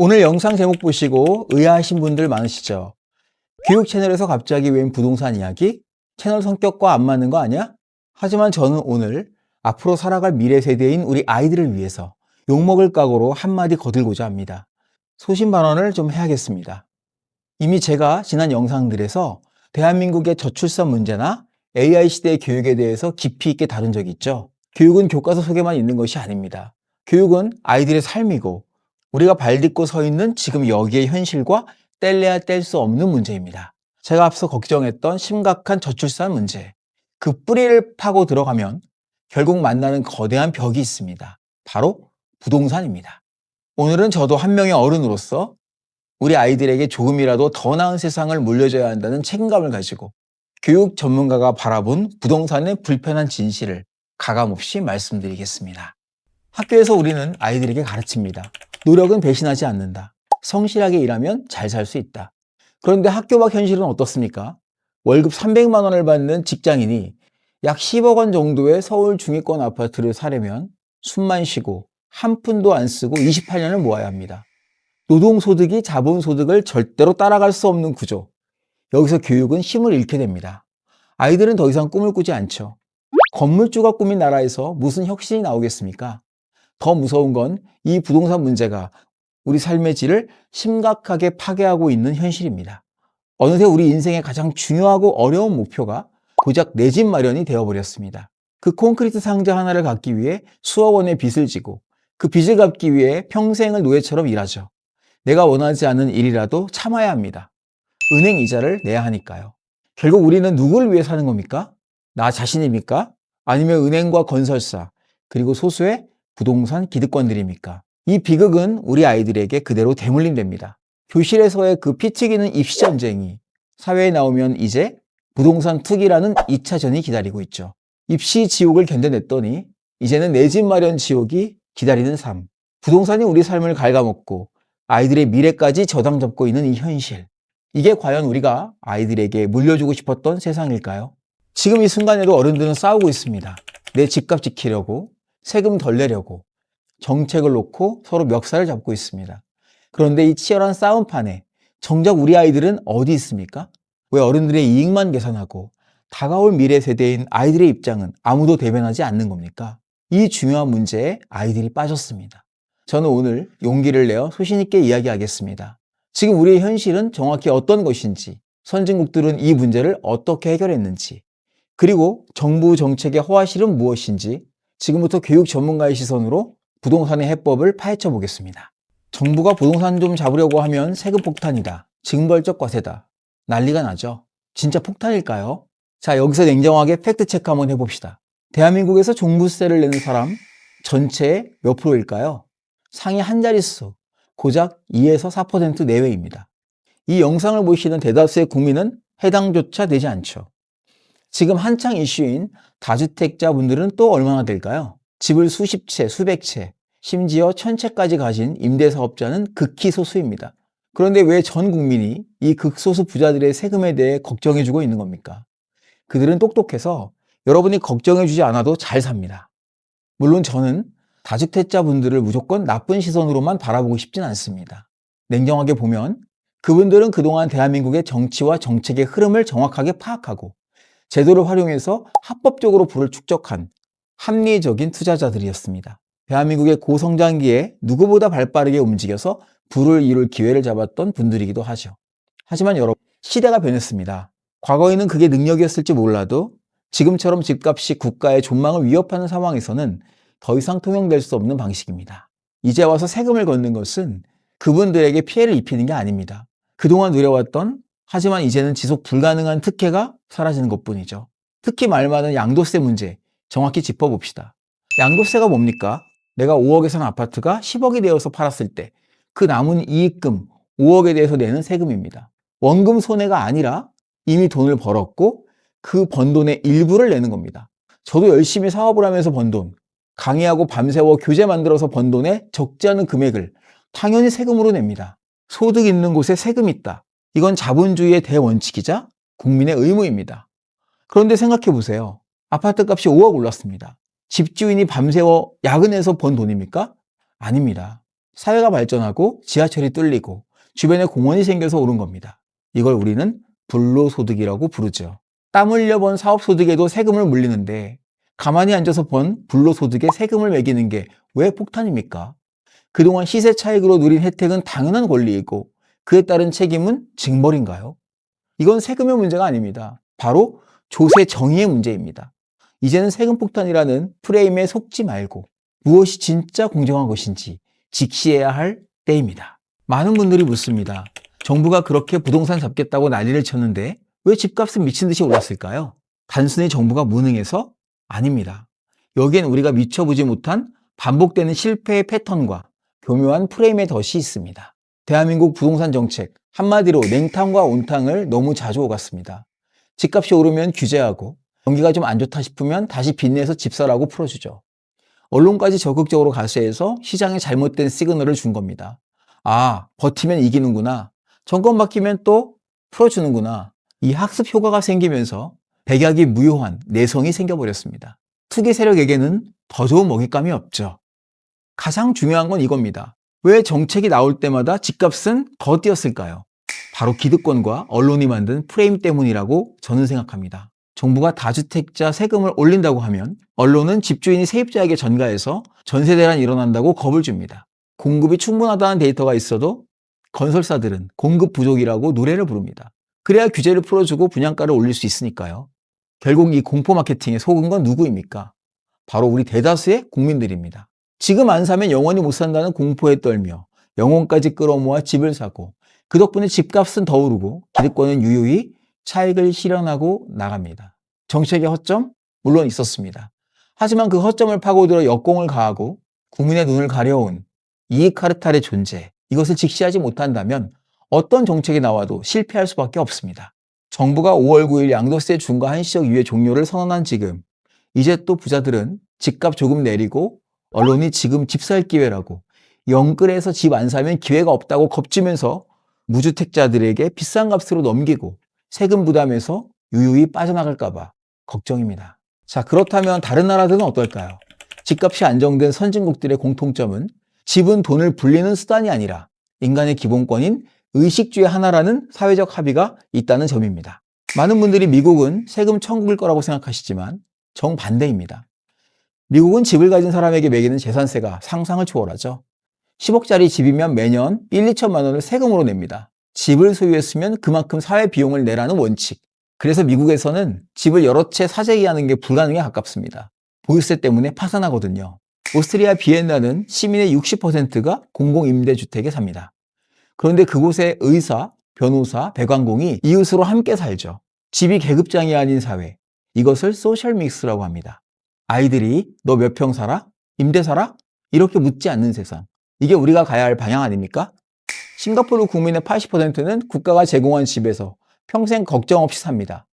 오늘 영상 제목 보시고 의아하신 분들 많으시죠? 교육 채널에서 갑자기 웬 부동산 이야기? 채널 성격과 안 맞는 거 아니야? 하지만 저는 오늘 앞으로 살아갈 미래 세대인 우리 아이들을 위해서 욕먹을 각오로 한마디 거들고자 합니다. 소신발언을 좀 해야겠습니다. 이미 제가 지난 영상들에서 대한민국의 저출산 문제나 AI 시대의 교육에 대해서 깊이 있게 다룬 적이 있죠. 교육은 교과서 속에만 있는 것이 아닙니다. 교육은 아이들의 삶이고 우리가 발 딛고 서 있는 지금 여기의 현실과 뗄래야 뗄 수 없는 문제입니다. 제가 앞서 걱정했던 심각한 저출산 문제, 그 뿌리를 파고 들어가면 결국 만나는 거대한 벽이 있습니다. 바로 부동산입니다. 오늘은 저도 한 명의 어른으로서 우리 아이들에게 조금이라도 더 나은 세상을 물려줘야 한다는 책임감을 가지고 교육 전문가가 바라본 부동산의 불편한 진실을 가감없이 말씀드리겠습니다. 학교에서 우리는 아이들에게 가르칩니다. 노력은 배신하지 않는다. 성실하게 일하면 잘 살 수 있다. 그런데 학교 밖 현실은 어떻습니까? 월급 300만 원을 받는 직장인이 약 10억 원 정도의 서울 중위권 아파트를 사려면 숨만 쉬고 한 푼도 안 쓰고 28년을 모아야 합니다. 노동소득이 자본소득을 절대로 따라갈 수 없는 구조. 여기서 교육은 힘을 잃게 됩니다. 아이들은 더 이상 꿈을 꾸지 않죠. 건물주가 꾸민 나라에서 무슨 혁신이 나오겠습니까? 더 무서운 건 이 부동산 문제가 우리 삶의 질을 심각하게 파괴하고 있는 현실입니다. 어느새 우리 인생의 가장 중요하고 어려운 목표가 고작 내 집 마련이 되어버렸습니다. 그 콘크리트 상자 하나를 갖기 위해 수억 원의 빚을 지고 그 빚을 갚기 위해 평생을 노예처럼 일하죠. 내가 원하지 않는 일이라도 참아야 합니다. 은행 이자를 내야 하니까요. 결국 우리는 누구를 위해 사는 겁니까? 나 자신입니까? 아니면 은행과 건설사, 그리고 소수의 부동산 기득권들입니까? 이 비극은 우리 아이들에게 그대로 대물림됩니다. 교실에서의 그 피 튀기는 입시 전쟁이 사회에 나오면 이제 부동산 투기라는 2차전이 기다리고 있죠. 입시 지옥을 견뎌냈더니 이제는 내 집 마련 지옥이 기다리는 삶. 부동산이 우리 삶을 갉아먹고 아이들의 미래까지 저당 잡고 있는 이 현실. 이게 과연 우리가 아이들에게 물려주고 싶었던 세상일까요? 지금 이 순간에도 어른들은 싸우고 있습니다. 내 집값 지키려고, 세금 덜 내려고, 정책을 놓고 서로 멱살을 잡고 있습니다. 그런데 이 치열한 싸움판에 정작 우리 아이들은 어디 있습니까? 왜 어른들의 이익만 계산하고 다가올 미래 세대인 아이들의 입장은 아무도 대변하지 않는 겁니까? 이 중요한 문제에 아이들이 빠졌습니다. 저는 오늘 용기를 내어 소신 있게 이야기하겠습니다. 지금 우리의 현실은 정확히 어떤 것인지, 선진국들은 이 문제를 어떻게 해결했는지, 그리고 정부 정책의 허화실은 무엇인지 지금부터 교육 전문가의 시선으로 부동산의 해법을 파헤쳐 보겠습니다. 정부가 부동산 좀 잡으려고 하면 세금 폭탄이다. 징벌적 과세다. 난리가 나죠. 진짜 폭탄일까요? 자, 여기서 냉정하게 팩트 체크 한번 해봅시다. 대한민국에서 종부세를 내는 사람 전체의 몇 프로일까요? 상위 한 자릿수, 고작 2에서 4% 내외입니다. 이 영상을 보시는 대다수의 국민은 해당조차 되지 않죠. 지금 한창 이슈인 다주택자분들은 또 얼마나 될까요? 집을 수십 채, 수백 채, 심지어 1000채까지 가진 임대사업자는 극히 소수입니다. 그런데 왜 전 국민이 이 극소수 부자들의 세금에 대해 걱정해주고 있는 겁니까? 그들은 똑똑해서 여러분이 걱정해주지 않아도 잘 삽니다. 물론 저는 다주택자분들을 무조건 나쁜 시선으로만 바라보고 싶진 않습니다. 냉정하게 보면 그분들은 그동안 대한민국의 정치와 정책의 흐름을 정확하게 파악하고 제도를 활용해서 합법적으로 부를 축적한 합리적인 투자자들이었습니다. 대한민국의 고성장기에 누구보다 발빠르게 움직여서 부를 이룰 기회를 잡았던 분들이기도 하죠. 하지만 여러분, 시대가 변했습니다. 과거에는 그게 능력이었을지 몰라도 지금처럼 집값이 국가의 존망을 위협하는 상황에서는 더 이상 통용될 수 없는 방식입니다. 이제 와서 세금을 걷는 것은 그분들에게 피해를 입히는 게 아닙니다. 그동안 누려왔던 하지만 이제는 지속 불가능한 특혜가 사라지는 것뿐이죠. 특히 말 많은 양도세 문제 정확히 짚어봅시다. 양도세가 뭡니까? 내가 5억에 산 아파트가 10억이 되어서 팔았을 때 그 남은 이익금 5억에 대해서 내는 세금입니다. 원금 손해가 아니라 이미 돈을 벌었고 그 번 돈의 일부를 내는 겁니다. 저도 열심히 사업을 하면서 번 돈, 강의하고 밤새워 교재 만들어서 번 돈의 적지 않은 금액을 당연히 세금으로 냅니다. 소득 있는 곳에 세금 있다. 이건 자본주의의 대원칙이자 국민의 의무입니다. 그런데 생각해 보세요. 아파트 값이 5억 올랐습니다. 집주인이 밤새워 야근해서 번 돈입니까? 아닙니다. 사회가 발전하고 지하철이 뚫리고 주변에 공원이 생겨서 오른 겁니다. 이걸 우리는 불로소득이라고 부르죠. 땀 흘려 번 사업소득에도 세금을 물리는데 가만히 앉아서 번 불로소득에 세금을 매기는 게 왜 폭탄입니까? 그동안 시세 차익으로 누린 혜택은 당연한 권리이고 그에 따른 책임은 징벌인가요? 이건 세금의 문제가 아닙니다. 바로 조세 정의의 문제입니다. 이제는 세금 폭탄이라는 프레임에 속지 말고 무엇이 진짜 공정한 것인지 직시해야 할 때입니다. 많은 분들이 묻습니다. 정부가 그렇게 부동산 잡겠다고 난리를 쳤는데 왜 집값은 미친 듯이 올랐을까요? 단순히 정부가 무능해서? 아닙니다. 여기엔 우리가 미쳐보지 못한 반복되는 실패의 패턴과 교묘한 프레임의 덫이 있습니다. 대한민국 부동산 정책, 한마디로 냉탕과 온탕을 너무 자주 오갔습니다. 집값이 오르면 규제하고 경기가 좀 안 좋다 싶으면 다시 빚내서 집사라고 풀어주죠. 언론까지 적극적으로 가세해서 시장에 잘못된 시그널을 준 겁니다. 아, 버티면 이기는구나. 정권 바뀌면 또 풀어주는구나. 이 학습 효과가 생기면서 백약이 무효한 내성이 생겨버렸습니다. 투기 세력에게는 더 좋은 먹잇감이 없죠. 가장 중요한 건 이겁니다. 왜 정책이 나올 때마다 집값은 더 뛰었을까요? 바로 기득권과 언론이 만든 프레임 때문이라고 저는 생각합니다. 정부가 다주택자 세금을 올린다고 하면 언론은 집주인이 세입자에게 전가해서 전세 대란이 일어난다고 겁을 줍니다. 공급이 충분하다는 데이터가 있어도 건설사들은 공급 부족이라고 노래를 부릅니다. 그래야 규제를 풀어주고 분양가를 올릴 수 있으니까요. 결국 이 공포 마케팅에 속은 건 누구입니까? 바로 우리 대다수의 국민들입니다. 지금 안 사면 영원히 못 산다는 공포에 떨며 영혼까지 끌어모아 집을 사고 그 덕분에 집값은 더 오르고 기득권은 유유히 차익을 실현하고 나갑니다. 정책의 허점? 물론 있었습니다. 하지만 그 허점을 파고들어 역공을 가하고 국민의 눈을 가려온 이익 카르텔의 존재, 이것을 직시하지 못한다면 어떤 정책이 나와도 실패할 수밖에 없습니다. 정부가 5월 9일 양도세 중과 한시적 유예 종료를 선언한 지금, 이제 또 부자들은 집값 조금 내리고 언론이 지금 집 살 기회라고 영끌해서 집 안 사면 기회가 없다고 겁주면서 무주택자들에게 비싼 값으로 넘기고 세금 부담에서 유유히 빠져나갈까봐 걱정입니다. 자, 그렇다면 다른 나라들은 어떨까요? 집값이 안정된 선진국들의 공통점은 집은 돈을 불리는 수단이 아니라 인간의 기본권인 의식주의 하나라는 사회적 합의가 있다는 점입니다. 많은 분들이 미국은 세금 천국일 거라고 생각하시지만 정반대입니다. 미국은 집을 가진 사람에게 매기는 재산세가 상상을 초월하죠. 10억짜리 집이면 매년 1, 2천만 원을 세금으로 냅니다. 집을 소유했으면 그만큼 사회 비용을 내라는 원칙. 그래서 미국에서는 집을 여러 채 사재기하는 게 불가능에 가깝습니다. 보유세 때문에 파산하거든요. 오스트리아 비엔나는 시민의 60%가 공공임대주택에 삽니다. 그런데 그곳의 의사, 변호사, 배관공이 이웃으로 함께 살죠. 집이 계급장이 아닌 사회. 이것을 소셜 믹스라고 합니다. 아이들이 너 몇 평 살아? 임대 살아? 이렇게 묻지 않는 세상. 이게 우리가 가야 할 방향 아닙니까? 싱가포르 국민의 80%는 국가가 제공한 집에서 평생 걱정 없이 삽니다.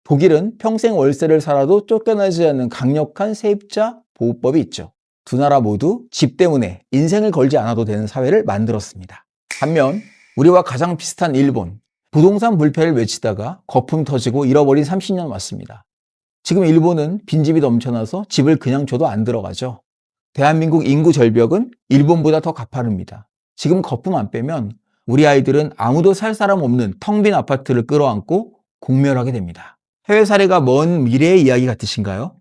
독일은 평생 월세를 살아도 쫓겨나지 않는 강력한 세입자 보호법이 있죠. 두 나라 모두 집 때문에 인생을 걸지 않아도 되는 사회를 만들었습니다. 반면 우리와 가장 비슷한 일본, 부동산 불패를 외치다가 거품 터지고 잃어버린 30년 맞습니다. 지금 일본은 빈집이 넘쳐나서 집을 그냥 줘도 안 들어가죠. 대한민국 인구 절벽은 일본보다 더 가파릅니다. 지금 거품 안 빼면 우리 아이들은 아무도 살 사람 없는 텅 빈 아파트를 끌어안고 공멸하게 됩니다. 해외 사례가 먼 미래의 이야기 같으신가요?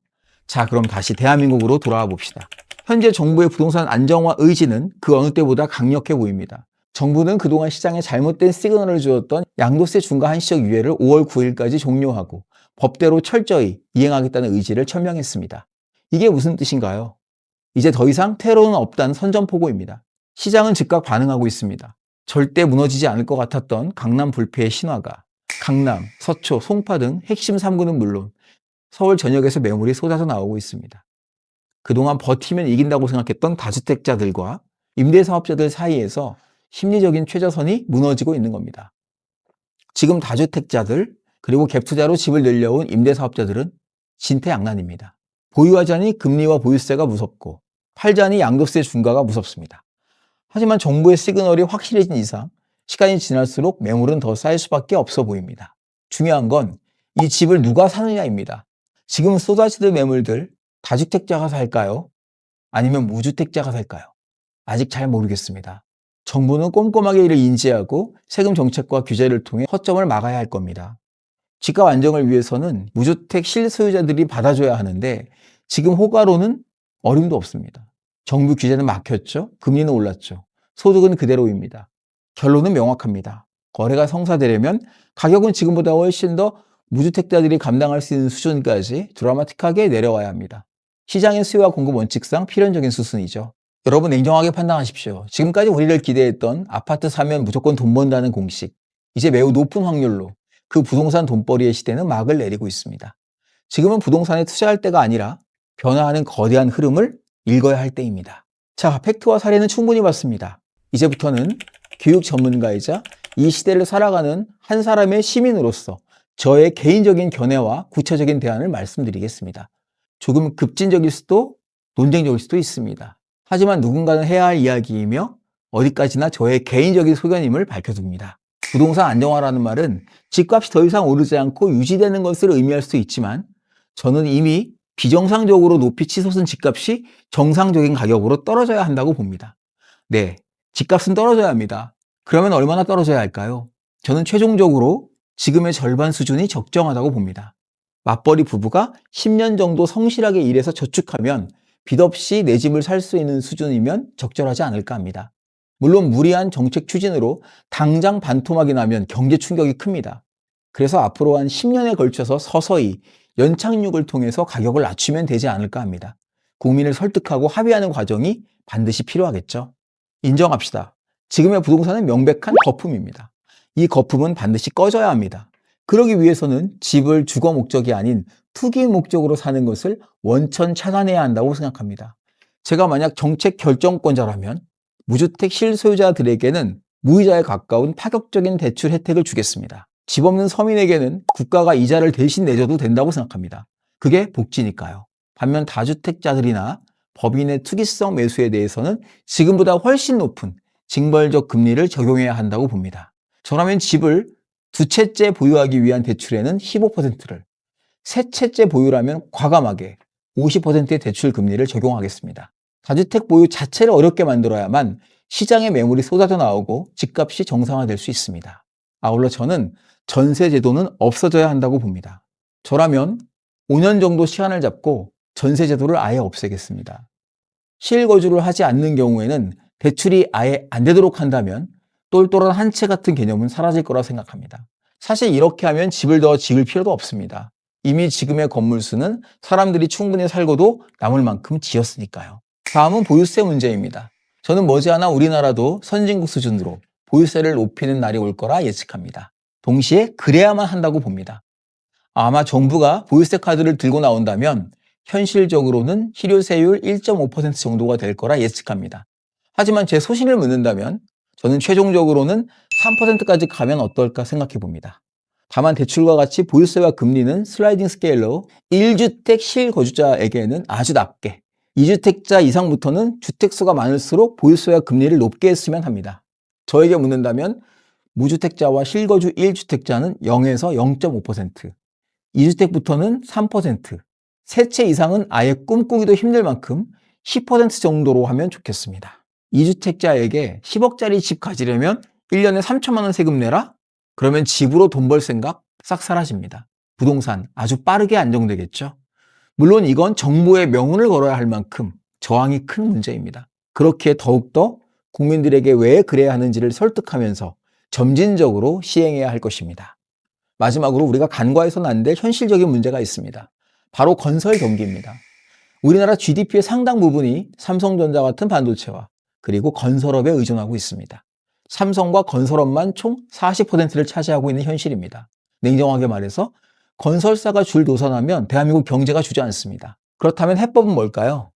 자, 그럼 다시 대한민국으로 돌아와 봅시다. 현재 정부의 부동산 안정화 의지는 그 어느 때보다 강력해 보입니다. 정부는 그동안 시장에 잘못된 시그널을 주었던 양도세 중과 한시적 유예를 5월 9일까지 종료하고 법대로 철저히 이행하겠다는 의지를 천명했습니다. 이게 무슨 뜻인가요? 이제 더 이상 테러는 없다는 선전포고입니다. 시장은 즉각 반응하고 있습니다. 절대 무너지지 않을 것 같았던 강남 불패의 신화가 강남, 서초, 송파 등 핵심 3구는 물론 서울 전역에서 매물이 쏟아져 나오고 있습니다. 그동안 버티면 이긴다고 생각했던 다주택자들과 임대사업자들 사이에서 심리적인 최저선이 무너지고 있는 겁니다. 지금 다주택자들 그리고 갭투자로 집을 늘려온 임대사업자들은 진퇴양난입니다. 보유하자니 금리와 보유세가 무섭고 팔자니 양도세 중과가 무섭습니다. 하지만 정부의 시그널이 확실해진 이상 시간이 지날수록 매물은 더 쌓일 수밖에 없어 보입니다. 중요한 건 이 집을 누가 사느냐입니다. 지금 쏟아지는 매물들 다주택자가 살까요? 아니면 무주택자가 살까요? 아직 잘 모르겠습니다. 정부는 꼼꼼하게 이를 인지하고 세금 정책과 규제를 통해 허점을 막아야 할 겁니다. 집값 안정을 위해서는 무주택 실소유자들이 받아줘야 하는데 지금 호가로는 어림도 없습니다. 정부 규제는 막혔죠. 금리는 올랐죠. 소득은 그대로입니다. 결론은 명확합니다. 거래가 성사되려면 가격은 지금보다 훨씬 더 무주택자들이 감당할 수 있는 수준까지 드라마틱하게 내려와야 합니다. 시장의 수요와 공급 원칙상 필연적인 수순이죠. 여러분 냉정하게 판단하십시오. 지금까지 우리를 기대했던 아파트 사면 무조건 돈 번다는 공식, 이제 매우 높은 확률로 그 부동산 돈벌이의 시대는 막을 내리고 있습니다. 지금은 부동산에 투자할 때가 아니라 변화하는 거대한 흐름을 읽어야 할 때입니다. 자, 팩트와 사례는 충분히 봤습니다. 이제부터는 교육 전문가이자 이 시대를 살아가는 한 사람의 시민으로서 저의 개인적인 견해와 구체적인 대안을 말씀드리겠습니다. 조금 급진적일 수도 논쟁적일 수도 있습니다. 하지만 누군가는 해야 할 이야기이며 어디까지나 저의 개인적인 소견임을 밝혀둡니다. 부동산 안정화라는 말은 집값이 더 이상 오르지 않고 유지되는 것을 의미할 수 있지만 저는 이미 비정상적으로 높이 치솟은 집값이 정상적인 가격으로 떨어져야 한다고 봅니다. 네, 집값은 떨어져야 합니다. 그러면 얼마나 떨어져야 할까요? 저는 최종적으로 지금의 절반 수준이 적정하다고 봅니다. 맞벌이 부부가 10년 정도 성실하게 일해서 저축하면 빚 없이 내 집을 살 수 있는 수준이면 적절하지 않을까 합니다. 물론 무리한 정책 추진으로 당장 반토막이 나면 경제 충격이 큽니다. 그래서 앞으로 한 10년에 걸쳐서 서서히 연착륙을 통해서 가격을 낮추면 되지 않을까 합니다. 국민을 설득하고 합의하는 과정이 반드시 필요하겠죠. 인정합시다. 지금의 부동산은 명백한 거품입니다. 이 거품은 반드시 꺼져야 합니다. 그러기 위해서는 집을 주거 목적이 아닌 투기 목적으로 사는 것을 원천 차단해야 한다고 생각합니다. 제가 만약 정책 결정권자라면 무주택 실소유자들에게는 무이자에 가까운 파격적인 대출 혜택을 주겠습니다. 집 없는 서민에게는 국가가 이자를 대신 내줘도 된다고 생각합니다. 그게 복지니까요. 반면 다주택자들이나 법인의 투기성 매수에 대해서는 지금보다 훨씬 높은 징벌적 금리를 적용해야 한다고 봅니다. 저라면 집을 두 채째 보유하기 위한 대출에는 15%를, 세 채째 보유라면 과감하게 50%의 대출 금리를 적용하겠습니다. 다주택 보유 자체를 어렵게 만들어야만 시장에 매물이 쏟아져 나오고 집값이 정상화될 수 있습니다. 아울러 저는 전세 제도는 없어져야 한다고 봅니다. 저라면 5년 정도 시간을 잡고 전세 제도를 아예 없애겠습니다. 실거주를 하지 않는 경우에는 대출이 아예 안 되도록 한다면 똘똘한 한 채 같은 개념은 사라질 거라 생각합니다. 사실 이렇게 하면 집을 더 지을 필요도 없습니다. 이미 지금의 건물 수는 사람들이 충분히 살고도 남을 만큼 지었으니까요. 다음은 보유세 문제입니다. 저는 머지않아 우리나라도 선진국 수준으로 보유세를 높이는 날이 올 거라 예측합니다. 동시에 그래야만 한다고 봅니다. 아마 정부가 보유세 카드를 들고 나온다면 현실적으로는 실효세율 1.5% 정도가 될 거라 예측합니다. 하지만 제 소신을 묻는다면 저는 최종적으로는 3%까지 가면 어떨까 생각해 봅니다. 다만 대출과 같이 보유세와 금리는 슬라이딩 스케일로 1주택 실거주자에게는 아주 낮게, 2주택자 이상부터는 주택수가 많을수록 보유세와 금리를 높게 했으면 합니다. 저에게 묻는다면 무주택자와 실거주 1주택자는 0에서 0.5%, 2주택부터는 3%, 세 채 이상은 아예 꿈꾸기도 힘들 만큼 10% 정도로 하면 좋겠습니다. 2주택자에게 10억짜리 집 가지려면 1년에 3천만 원 세금 내라? 그러면 집으로 돈 벌 생각 싹 사라집니다. 부동산 아주 빠르게 안정되겠죠. 물론 이건 정부의 명운을 걸어야 할 만큼 저항이 큰 문제입니다. 그렇게 더욱더 국민들에게 왜 그래야 하는지를 설득하면서 점진적으로 시행해야 할 것입니다. 마지막으로 우리가 간과해서는 안 될 현실적인 문제가 있습니다. 바로 건설 경기입니다. 우리나라 GDP의 상당 부분이 삼성전자 같은 반도체와 그리고 건설업에 의존하고 있습니다. 삼성과 건설업만 총 40%를 차지하고 있는 현실입니다. 냉정하게 말해서 건설사가 줄 노선하면 대한민국 경제가 주저앉습니다. 그렇다면 해법은 뭘까요?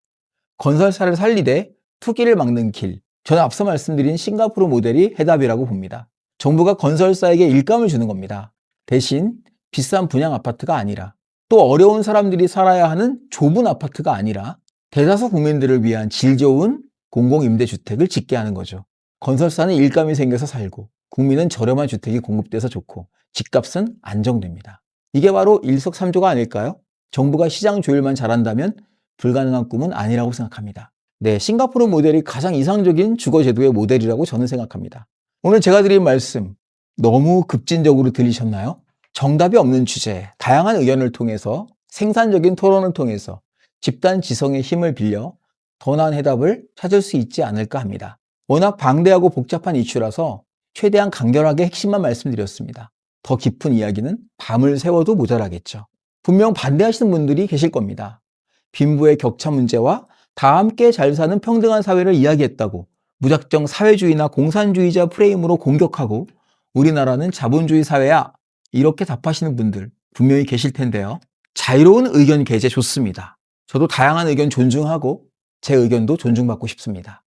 건설사를 살리되 투기를 막는 길. 저는 앞서 말씀드린 싱가포르 모델이 해답이라고 봅니다. 정부가 건설사에게 일감을 주는 겁니다. 대신 비싼 분양 아파트가 아니라 또 어려운 사람들이 살아야 하는 좁은 아파트가 아니라 대다수 국민들을 위한 질 좋은 공공임대주택을 짓게 하는 거죠. 건설사는 일감이 생겨서 살고 국민은 저렴한 주택이 공급돼서 좋고 집값은 안정됩니다. 이게 바로 일석삼조가 아닐까요? 정부가 시장 조율만 잘한다면 불가능한 꿈은 아니라고 생각합니다. 네, 싱가포르 모델이 가장 이상적인 주거제도의 모델이라고 저는 생각합니다. 오늘 제가 드린 말씀 너무 급진적으로 들리셨나요? 정답이 없는 주제, 다양한 의견을 통해서 생산적인 토론을 통해서 집단 지성의 힘을 빌려 더 나은 해답을 찾을 수 있지 않을까 합니다. 워낙 방대하고 복잡한 이슈라서 최대한 간결하게 핵심만 말씀드렸습니다. 더 깊은 이야기는 밤을 새워도 모자라겠죠. 분명 반대하시는 분들이 계실 겁니다. 빈부의 격차 문제와 다 함께 잘 사는 평등한 사회를 이야기했다고 무작정 사회주의나 공산주의자 프레임으로 공격하고 우리나라는 자본주의 사회야 이렇게 답하시는 분들 분명히 계실 텐데요. 자유로운 의견 개재 좋습니다. 저도 다양한 의견 존중하고 제 의견도 존중받고 싶습니다.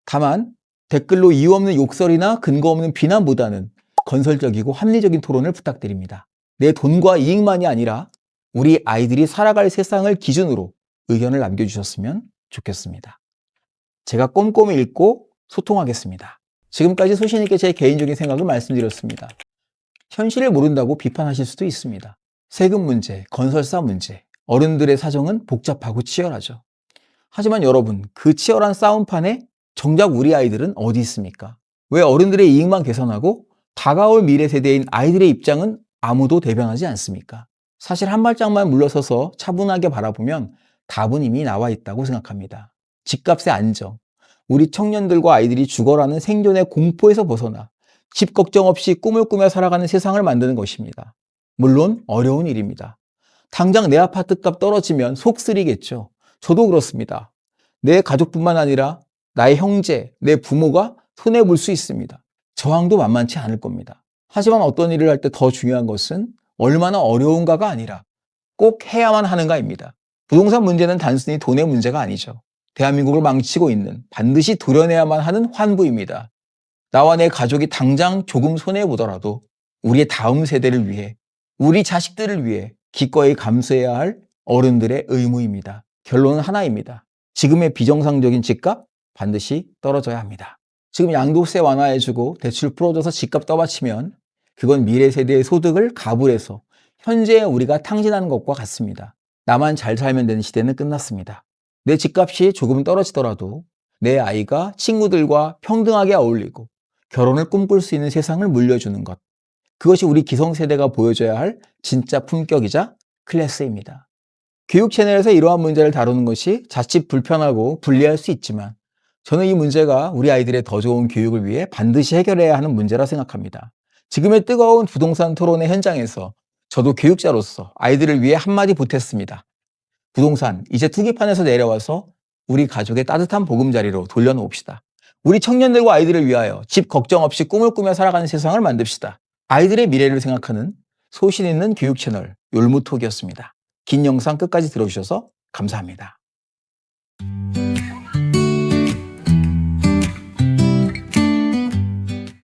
다만 댓글로 이유 없는 욕설이나 근거 없는 비난보다는 건설적이고 합리적인 토론을 부탁드립니다. 내 돈과 이익만이 아니라 우리 아이들이 살아갈 세상을 기준으로 의견을 남겨주셨으면 좋겠습니다. 제가 꼼꼼히 읽고 소통하겠습니다. 지금까지 소신 있게 제 개인적인 생각을 말씀드렸습니다. 현실을 모른다고 비판하실 수도 있습니다. 세금 문제, 건설사 문제, 어른들의 사정은 복잡하고 치열하죠. 하지만 여러분, 그 치열한 싸움판에 정작 우리 아이들은 어디 있습니까? 왜 어른들의 이익만 계산하고 다가올 미래 세대인 아이들의 입장은 아무도 대변하지 않습니까? 사실 한 발짝만 물러서서 차분하게 바라보면 답은 이미 나와 있다고 생각합니다. 집값의 안정, 우리 청년들과 아이들이 죽어라는 생존의 공포에서 벗어나 집 걱정 없이 꿈을 꾸며 살아가는 세상을 만드는 것입니다. 물론 어려운 일입니다. 당장 내 아파트값 떨어지면 속 쓰리겠죠. 저도 그렇습니다. 내 가족뿐만 아니라 나의 형제, 내 부모가 손해볼 수 있습니다. 저항도 만만치 않을 겁니다. 하지만 어떤 일을 할 때 더 중요한 것은 얼마나 어려운가가 아니라 꼭 해야만 하는가입니다. 부동산 문제는 단순히 돈의 문제가 아니죠. 대한민국을 망치고 있는 반드시 도려내야만 하는 환부입니다. 나와 내 가족이 당장 조금 손해보더라도 우리의 다음 세대를 위해, 우리 자식들을 위해 기꺼이 감수해야 할 어른들의 의무입니다. 결론은 하나입니다. 지금의 비정상적인 집값 반드시 떨어져야 합니다. 지금 양도세 완화해주고 대출 풀어줘서 집값 떠받치면 그건 미래 세대의 소득을 가불해서 현재의 우리가 탕진하는 것과 같습니다. 나만 잘 살면 되는 시대는 끝났습니다. 내 집값이 조금 떨어지더라도 내 아이가 친구들과 평등하게 어울리고 결혼을 꿈꿀 수 있는 세상을 물려주는 것. 그것이 우리 기성세대가 보여줘야 할 진짜 품격이자 클래스입니다. 교육 채널에서 이러한 문제를 다루는 것이 자칫 불편하고 불리할 수 있지만 저는 이 문제가 우리 아이들의 더 좋은 교육을 위해 반드시 해결해야 하는 문제라 생각합니다. 지금의 뜨거운 부동산 토론의 현장에서 저도 교육자로서 아이들을 위해 한마디 보탰습니다. 부동산 이제 투기판에서 내려와서 우리 가족의 따뜻한 보금자리로 돌려놓읍시다. 우리 청년들과 아이들을 위하여 집 걱정 없이 꿈을 꾸며 살아가는 세상을 만듭시다. 아이들의 미래를 생각하는 소신 있는 교육 채널 율무톡이었습니다. 긴 영상 끝까지 들어주셔서 감사합니다.